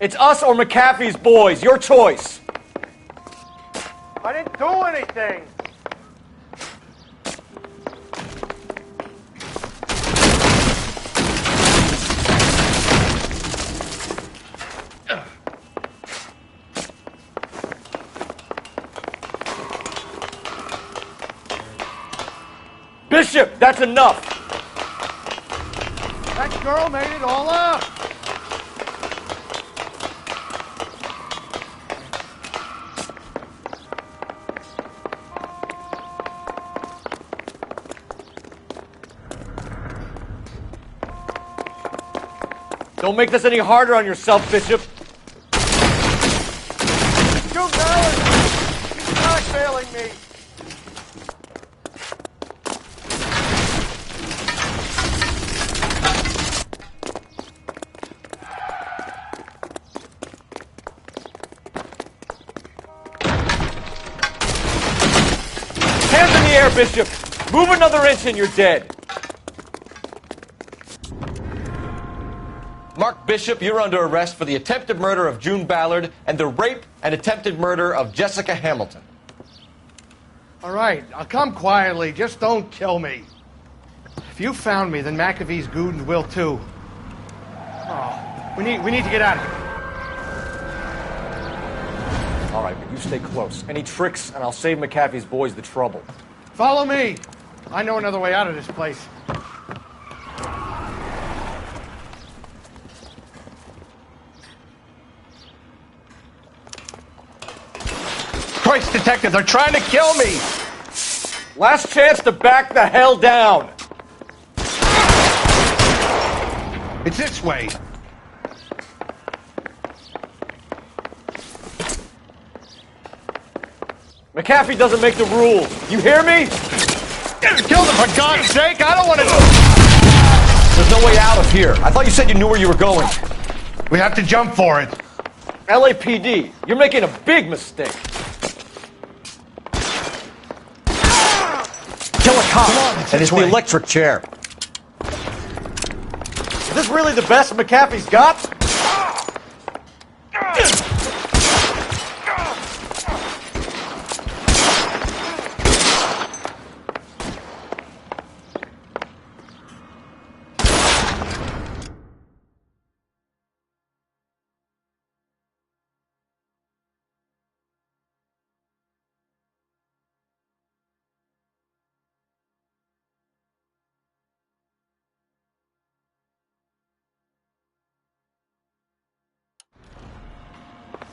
It's us or McAfee's boys. Your choice. I didn't do anything! Bishop, that's enough! That girl made it all up! Don't make this any harder on yourself, Bishop. June Ballard! He's blackmailing me! Hands in the air, Bishop! Move another inch and you're dead. Mark Bishop, you're under arrest for the attempted murder of June Ballard and the rape and attempted murder of Jessica Hamilton. All right, I'll come quietly. Just don't kill me. If you found me, then McAfee's goons will too. Oh, we need to get out of here. All right, but you stay close. Any tricks, and I'll save McAfee's boys the trouble. Follow me. I know another way out of this place. Christ, detective, they're trying to kill me! Last chance to back the hell down! It's this way. McAfee doesn't make the rules. You hear me? Kill them, for God's sake! I don't want to... There's no way out of here. I thought you said you knew where you were going. We have to jump for it. LAPD, you're making a big mistake. Kill a cop, and it's the electric chair. Is this really the best McAfee's got?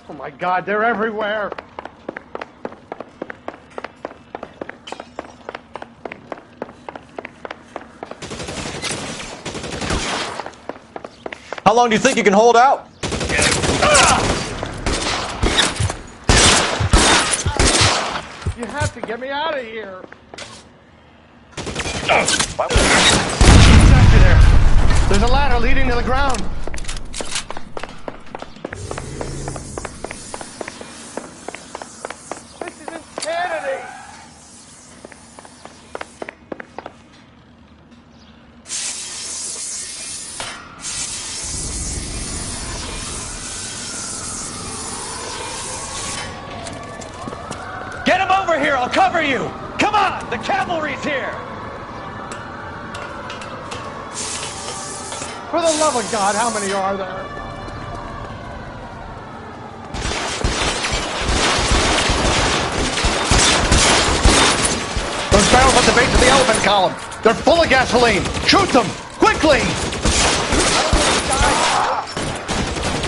Oh my God, they're everywhere. How long do you think you can hold out? You have to get me out of here. Exactly there. There's a ladder leading to the ground. This is insanity. Get him over here! I'll cover you! Come on! The cavalry's here! For the love of God, how many are there? Those barrels at the base of the elephant column. They're full of gasoline. Shoot them! Quickly!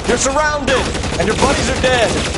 You're surrounded, and your buddies are dead.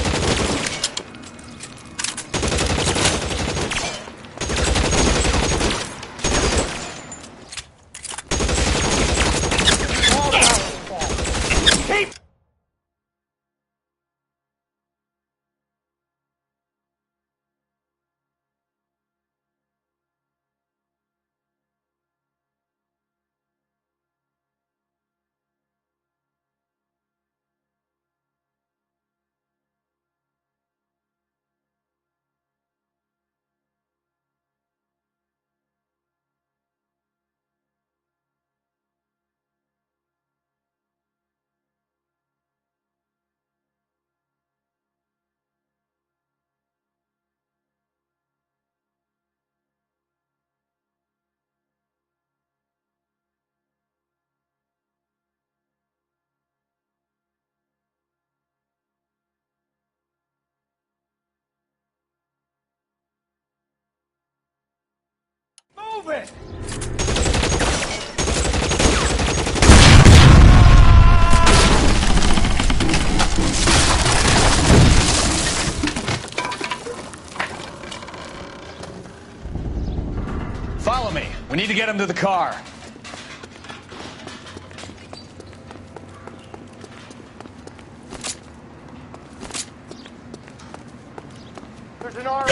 Move it! Follow me. We need to get him to the car. There's an arm.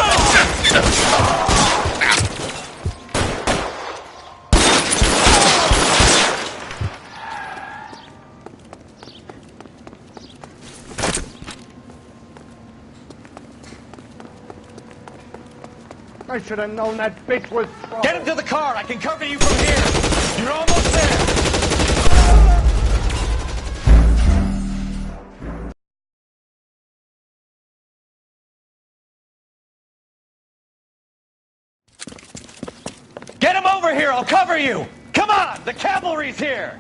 I should have known that bitch was trouble. Get him to the car. I can cover you from here. You're almost there. Get him over here. I'll cover you. Come on. The cavalry's here.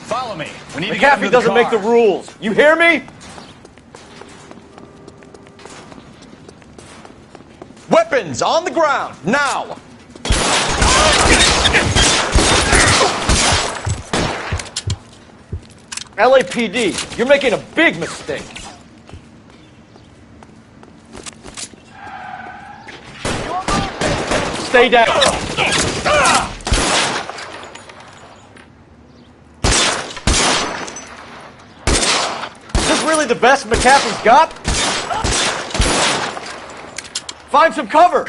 Follow me. We need to get him to McAfee the doesn't make the car. rules. You hear me? Weapons on the ground, now! LAPD, you're making a big mistake. Stay down. Is this really the best McAfee's got? Find some cover.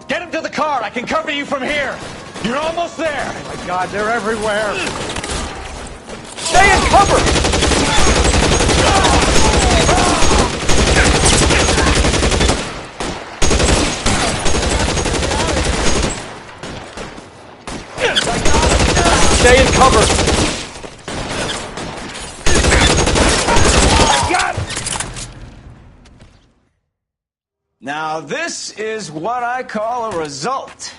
Get him to the car. I can cover you from here. You're almost there. Oh my God, they're everywhere. Stay in cover. Stay in cover. Now, this is what I call a result.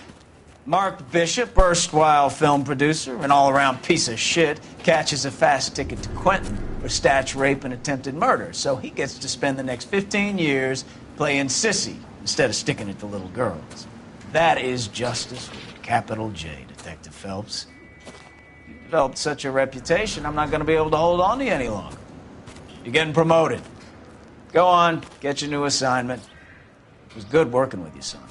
Mark Bishop, erstwhile film producer, an all-around piece of shit, catches a fast ticket to Quentin for statch rape and attempted murder. So he gets to spend the next 15 years playing sissy instead of sticking it to little girls. That is justice with a capital J, Detective Phelps. You've developed such a reputation, I'm not going to be able to hold on to you any longer. You're getting promoted. Go on, get your new assignment. It was good working with you, son.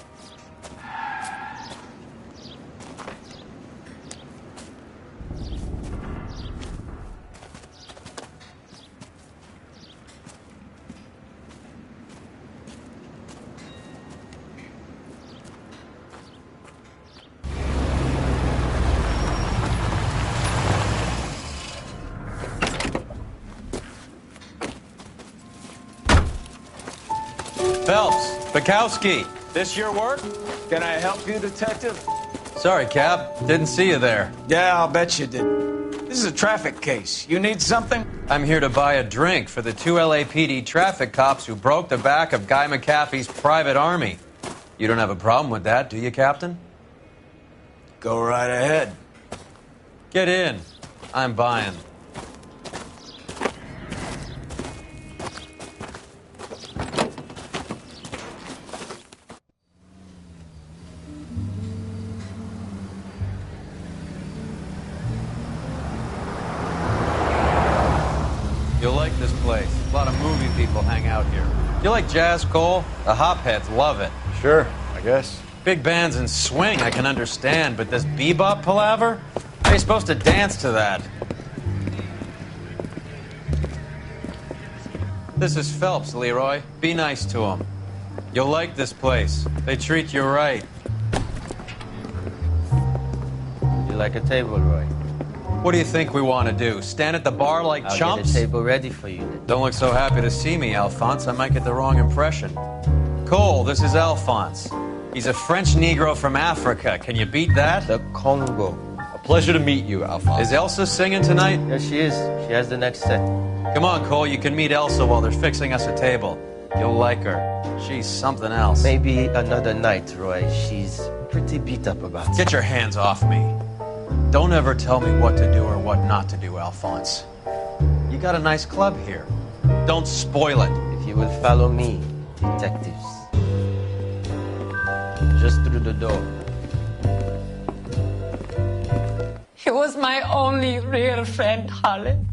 Phelps, Bukowski, this your work? Can I help you, Detective? Sorry, Cap. Didn't see you there. Yeah, I'll bet you did. This is a traffic case. You need something? I'm here to buy a drink for the 2 LAPD traffic cops who broke the back of Guy McAfee's private army. You don't have a problem with that, do you, Captain? Go right ahead. Get in. I'm buying. You'll like this place. A lot of movie people hang out here. You like jazz, Cole? The hopheads love it. Sure, I guess. Big bands and swing, I can understand, but this bebop palaver? How are you supposed to dance to that? This is Phelps, Leroy. Be nice to him. You'll like this place. They treat you right. You like a table, Roy? What do you think we want to do? Stand at the bar like I'll chumps? get a table ready for you. Don't look so happy to see me, Alphonse. I might get the wrong impression. Cole, this is Alphonse. He's a French Negro from Africa. Can you beat that? The Congo. A pleasure to meet you, Alphonse. Is Elsa singing tonight? Yes, she is. She has the next set. Come on, Cole. You can meet Elsa while they're fixing us a table. You'll like her. She's something else. Maybe another night, Roy. She's pretty beat up about it. Get your hands off me. Don't ever tell me what to do or what not to do, Alphonse. You got a nice club here. Don't spoil it. If you will follow me, detectives. Just through the door. He was my only real friend, Harlan.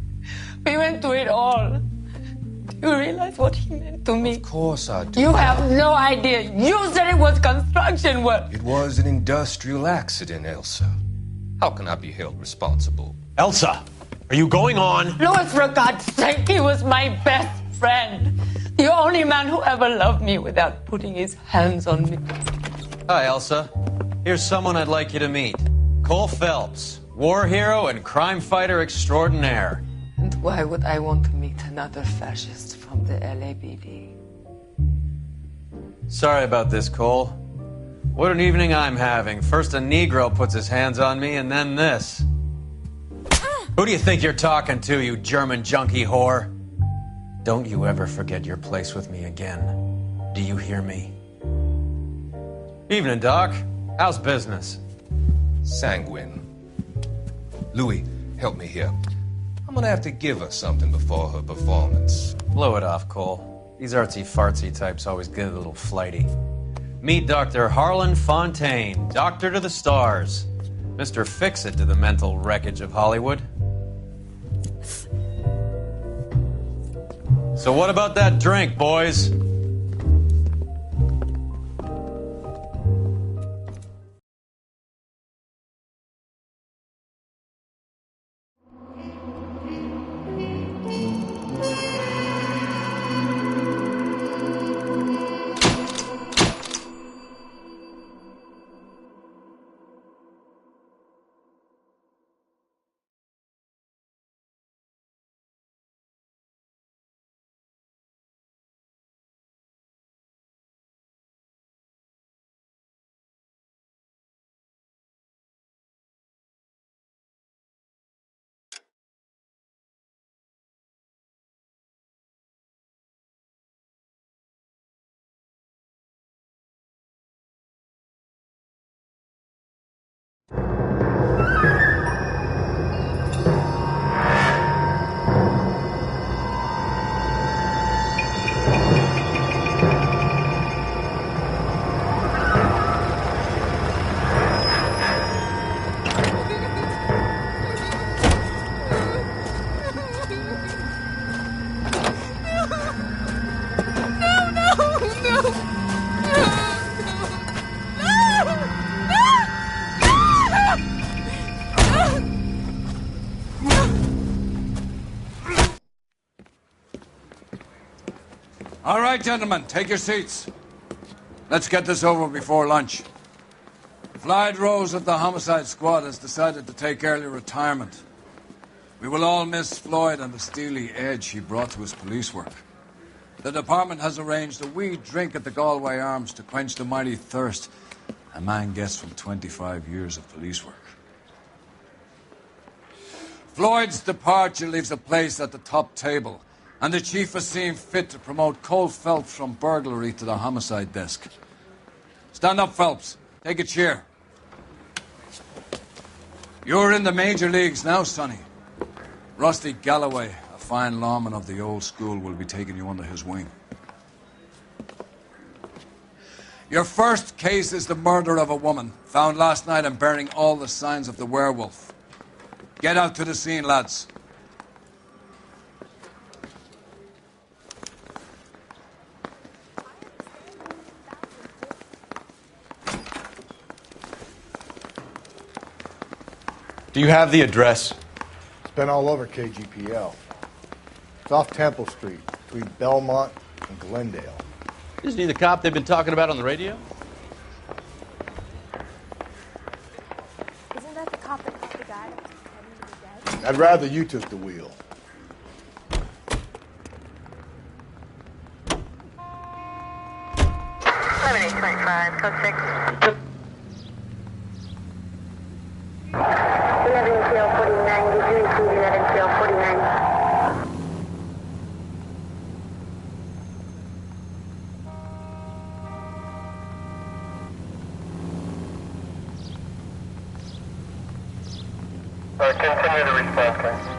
We went through it all. Do you realize what he meant to me? Of course I do. You have no idea. You said it was construction work. It was an industrial accident, Elsa. How can I be held responsible? Elsa, are you going on? Louis, for God's sake, he was my best friend. The only man who ever loved me without putting his hands on me. Hi, Elsa. Here's someone I'd like you to meet. Cole Phelps, war hero and crime fighter extraordinaire. And why would I want to meet another fascist from the LAPD? Sorry about this, Cole. What an evening I'm having. First a Negro puts his hands on me, and then this. Who do you think you're talking to, you German junkie whore? Don't you ever forget your place with me again. Do you hear me? Evening, Doc. How's business? Sanguine. Louis, help me here. I'm gonna have to give her something before her performance. Blow it off, Cole. These artsy-fartsy types always get a little flighty. Meet Dr. Harlan Fontaine, doctor to the stars. Mr. Fix-It to the mental wreckage of Hollywood. So what about that drink, boys? All right, gentlemen, take your seats. Let's get this over before lunch. Floyd Rose of the Homicide Squad has decided to take early retirement. We will all miss Floyd and the steely edge he brought to his police work. The department has arranged a wee drink at the Galway Arms to quench the mighty thirst a man gets from 25 years of police work. Floyd's departure leaves a place at the top table, and the chief has seen fit to promote Cole Phelps from burglary to the homicide desk. Stand up, Phelps. Take a chair. You're in the major leagues now, Sonny. Rusty Galloway, a fine lawman of the old school, will be taking you under his wing. Your first case is the murder of a woman, found last night and bearing all the signs of the werewolf. Get out to the scene, lads. Do you have the address? It's been all over KGPL. It's off Temple Street, between Belmont and Glendale. Isn't he the cop they've been talking about on the radio? Isn't that the cop that caught the guy that was pretending to be dead? I'd rather you took the wheel. Code 6. 11 TL 49, did you receive 11 TL 49? Continue the response,